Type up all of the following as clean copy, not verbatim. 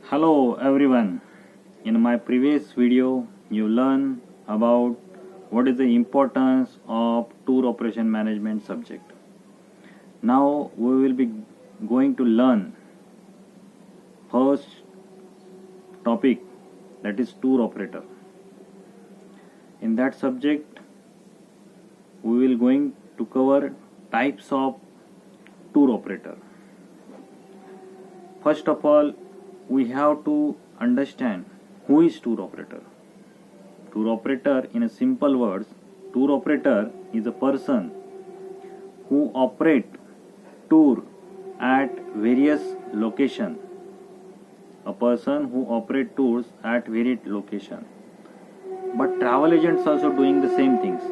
Hello everyone. In my previous video, you learned about what is the importance of tour operation management subject. Now we will be going to learn first topic, that is tour operator. In that subject, we will going to cover types of tour operator. First of all, we have to understand who is tour operator. Tour operator, in a simple words, tour operator is a person who operate tour at various location. A person who operate tours at various location. But travel agents also doing the same things.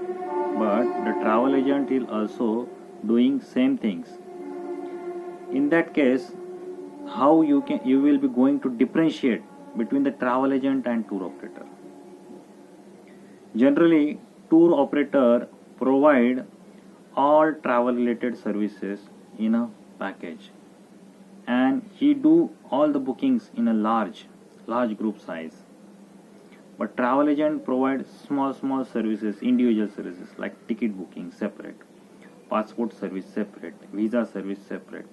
But the travel agent is also doing same things. In that case, how you will be going to differentiate between the travel agent and tour operator. Generally, tour operator provide all travel related services in a package, and he do all the bookings in a large group size. But travel agent provide small services, individual services like ticket booking separate, passport service separate, visa service separate.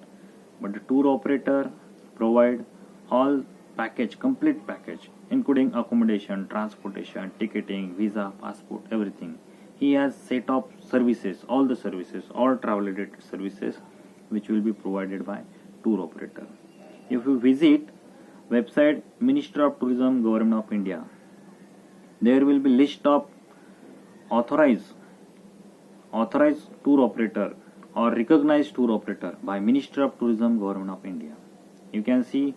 But the tour operator provide all package, complete package, including accommodation, transportation, ticketing, visa, passport, everything. He has set of services, all the services, all travel related services which will be provided by tour operator. If you visit website Ministry of Tourism, Government of India, there will be list of authorized tour operator or recognized tour operator by Ministry of Tourism, Government of India. You can see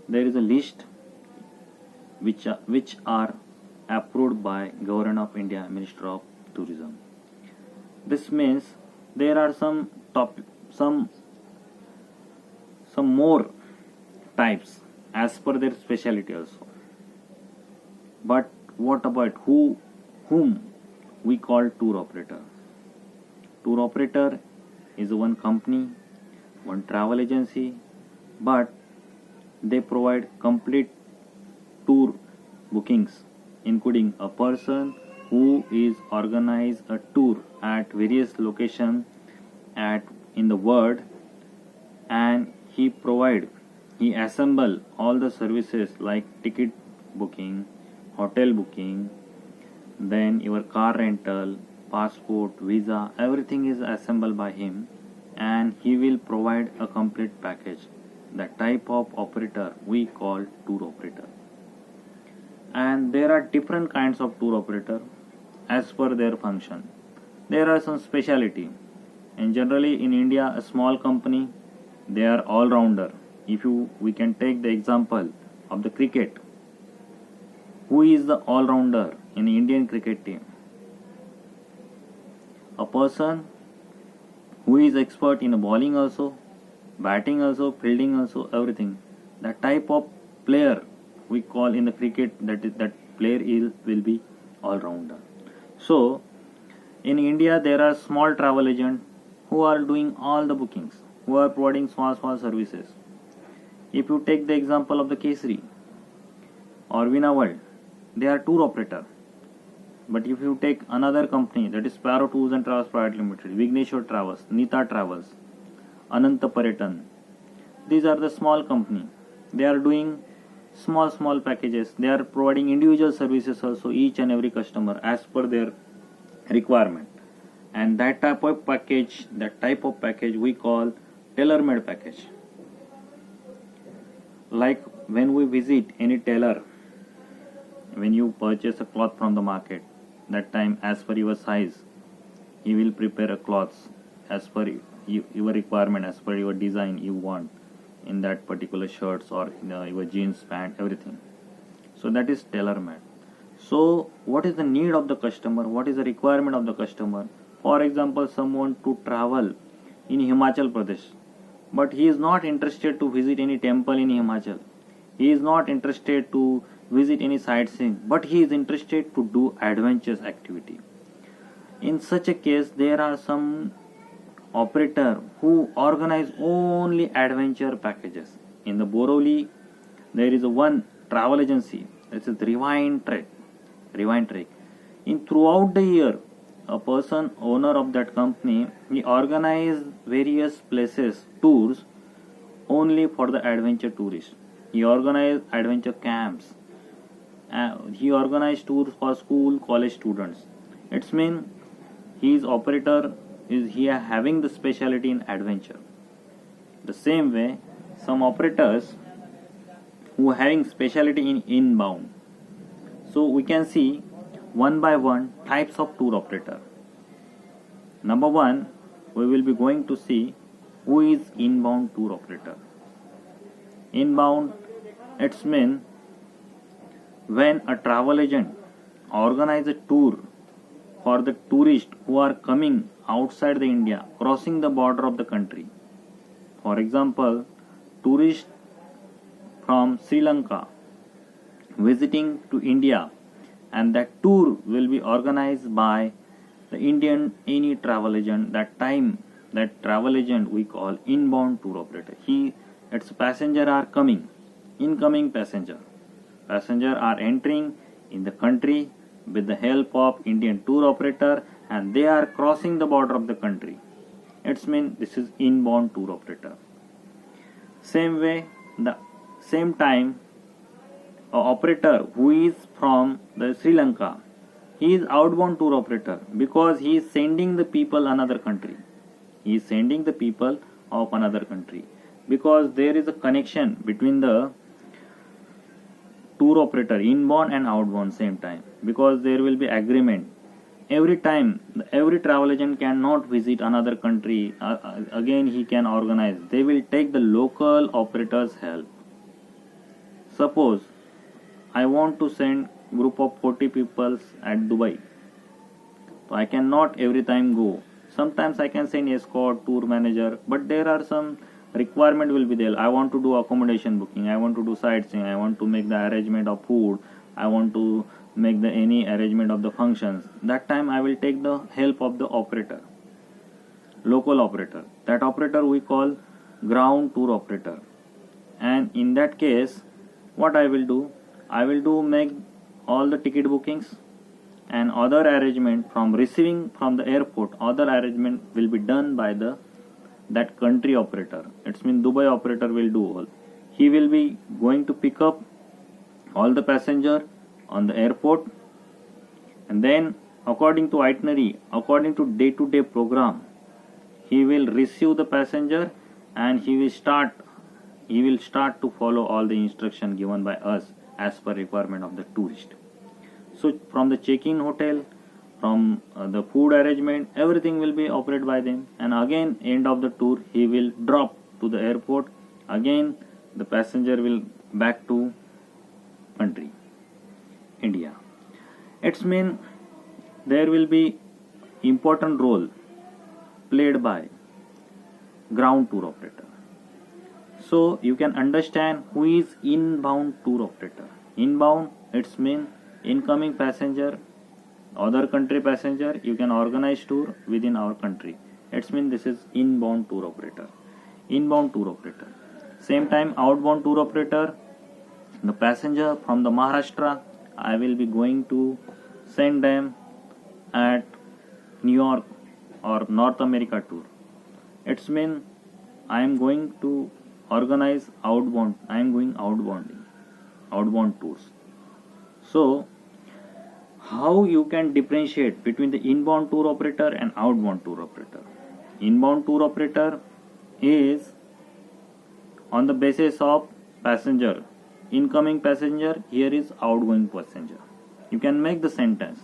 there is a list which are approved by Government of India, Ministry of Tourism. This means there are some more types as per their specialty also. But what about whom we call tour operator? Tour operator is one company, one travel agency, but they provide complete tour bookings, including a person who is organize a tour at various locations in the world, and he assemble all the services like ticket booking, hotel booking, then your car rental, passport, visa, everything is assembled by him, and he will provide a complete package. The type of operator we call tour operator. And there are different kinds of tour operator as per their function. There are some speciality, and generally in India a small company, they are all rounder. We can take the example of the cricket. Who is the all rounder in the Indian cricket team? A person who is expert in bowling also, batting also, fielding also, everything. That type of player we call in the cricket, that player will be all rounder. So in India there are small travel agents who are doing all the bookings, who are providing small services. If you take the example of the Kesari or Vina World, they are tour operator. But if you take another company, that is Sparrow Tours and Travels Private Limited, Vigneshwar Travels, Nita Travels, Ananta Paretan, these are the small company. They are doing small packages. They are providing individual services also, each and every customer as per their requirement. And that type of package we call tailor-made package. Like when we visit any tailor, when you purchase a cloth from the market, that time as per your size, he will prepare a cloth as per your requirement, as per your design you want in that particular shirts or your jeans, pant, everything. So that is tailor-made. So what is the need of the customer? What is the requirement of the customer? For example, someone to travel in Himachal Pradesh, but he is not interested to visit any temple in Himachal. He is not interested to visit any sightseeing, but he is interested to do adventurous activity. In such a case, there are some operator who organize only adventure packages. In the Borivali, there is a one travel agency. It's a Rewind Trek. Rewind Trek. In throughout the year, a person owner of that company, he organized various places tours only for the adventure tourists. He organized adventure camps. He organized tours for school, college students. It's mean his operator is here having the specialty in adventure. The same way, some operators who having specialty in inbound. So we can see one by one types of tour operator. Number one, we will be going to see who is inbound tour operator. Inbound, it's mean when a travel agent organize a tour for the tourists who are coming outside the India, crossing the border of the country. For example, tourists from Sri Lanka visiting to India, and that tour will be organized by the Indian any travel agent. That time, that travel agent we call inbound tour operator. Its passenger are coming, incoming passenger are entering in the country with the help of Indian tour operator, and they are crossing the border of the country. It's mean this is inbound tour operator. Same way, the same time, a operator who is from the Sri Lanka, he is outbound tour operator because he is sending the people another country. He is sending the people of another country because there is a connection between the tour operator inbound and outbound same time, because there will be agreement. Every time every travel agent cannot visit another country, again he can organize. They will take the local operator's help. Suppose I want to send group of 40 people at Dubai, so I cannot every time go. Sometimes I can send escort, tour manager, but there are some requirement will be there. I want to do accommodation booking, I want to do sightseeing, I want to make the arrangement of food, I want to make the any arrangement of the functions. That time I will take the help of the operator, local operator. That operator we call ground tour operator. And in that case, what I will do make all the ticket bookings and other arrangement from receiving from the airport. Other arrangement will be done by that country operator. It's mean Dubai operator will do all. He will be going to pick up all the passenger on the airport, and then according to itinerary, according to day-to-day program, he will receive the passenger and he will start to follow all the instruction given by us as per requirement of the tourist. So from the check-in hotel, from the food arrangement, everything will be operated by them. And again end of the tour he will drop to the airport. Again the passenger will back to country India. It's mean there will be important role played by ground tour operator. So you can understand who is inbound tour operator. Inbound, it's mean incoming passenger, other country passenger, you can organize tour within our country. It's mean this is inbound tour operator. Inbound tour operator. Same time outbound tour operator, the passenger from the Maharashtra, I will be going to send them at New York or North America tour. It's mean I am going to organize outbound. I am going outbound tours. So how you can differentiate between the inbound tour operator and outbound tour operator? Inbound tour operator is on the basis of passenger. Incoming passenger, here is outgoing passenger. You can make the sentence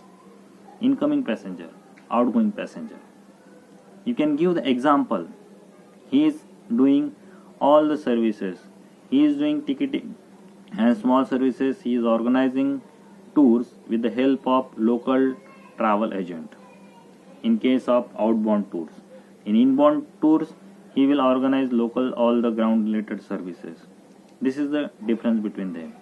incoming passenger, outgoing passenger. You can give the example. He is doing all the services. He is doing ticketing and small services. He is organizing tours with the help of local travel agent. In case of outbound tours, in inbound tours, he will organize local all the ground related services. This is the difference between them.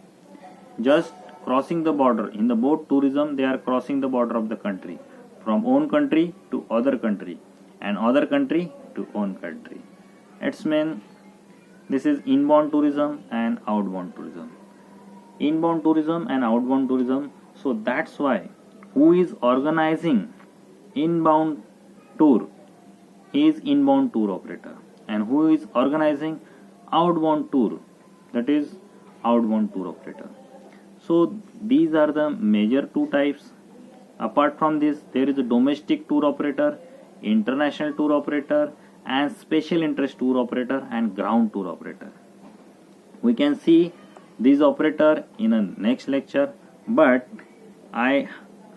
Just crossing the border. In the boat tourism, they are crossing the border of the country, from own country to other country, and other country to own country. It's mean this is inbound tourism and outbound tourism. inbound tourism and outbound tourism. So that's why who is organizing inbound tour is inbound tour operator, and who is organizing outbound tour, that is outbound tour operator. So these are the major two types. Apart from this, there is a domestic tour operator, international tour operator, and special interest tour operator and ground tour operator. We can see these operator in a next lecture, but I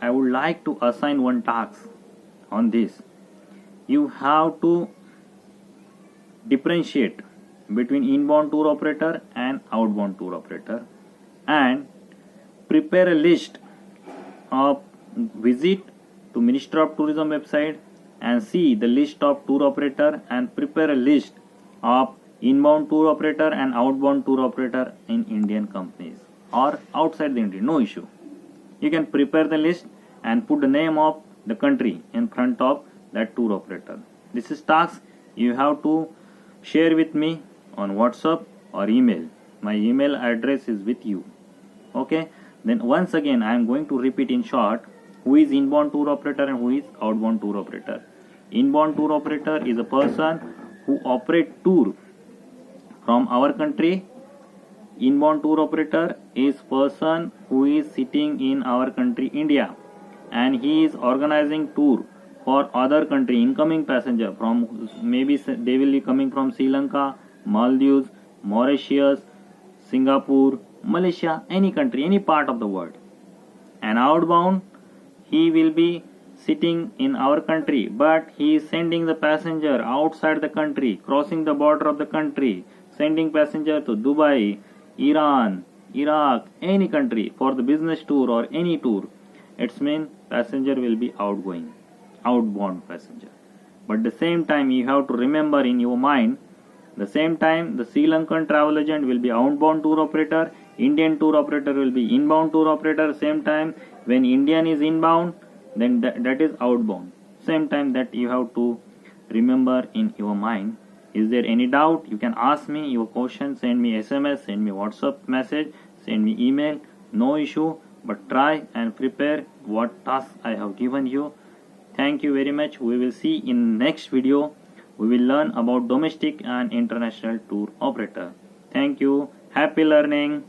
would like to assign one task on this. You have to differentiate between inbound tour operator and outbound tour operator, and prepare a list of visit to Ministry of Tourism website and see the list of tour operator, and prepare a list of inbound tour operator and outbound tour operator in Indian companies or outside the India. No issue. You can prepare the list and put the name of the country in front of that tour operator. This is task you have to share with me on WhatsApp or email. My email address is with you. Okay. Then once again I am going to repeat in short who is inbound tour operator and who is outbound tour operator. Inbound tour operator is a person who operate tour from our country. Inbound tour operator is person who is sitting in our country India, and he is organizing tour for other country, incoming passenger from, maybe they will be coming from Sri Lanka, Maldives, Mauritius, Singapore, Malaysia, any country, any part of the world. And outbound, he will be sitting in our country, but he is sending the passenger outside the country, crossing the border of the country, sending passenger to Dubai, Iran, Iraq, any country for the business tour or any tour. It's mean passenger will be outbound passenger. But the same time you have to remember in your mind, the same time the Sri Lankan travel agent will be outbound tour operator, Indian tour operator will be inbound tour operator. Same time when Indian is inbound, then that is outbound. Same time that you have to remember in your mind. Is there any doubt? You can ask me your question, send me SMS, send me WhatsApp message, send me email, no issue, but try and prepare what task I have given you. Thank you very much. We will see in next video. We will learn about domestic and international tour operator. Thank you. Happy learning.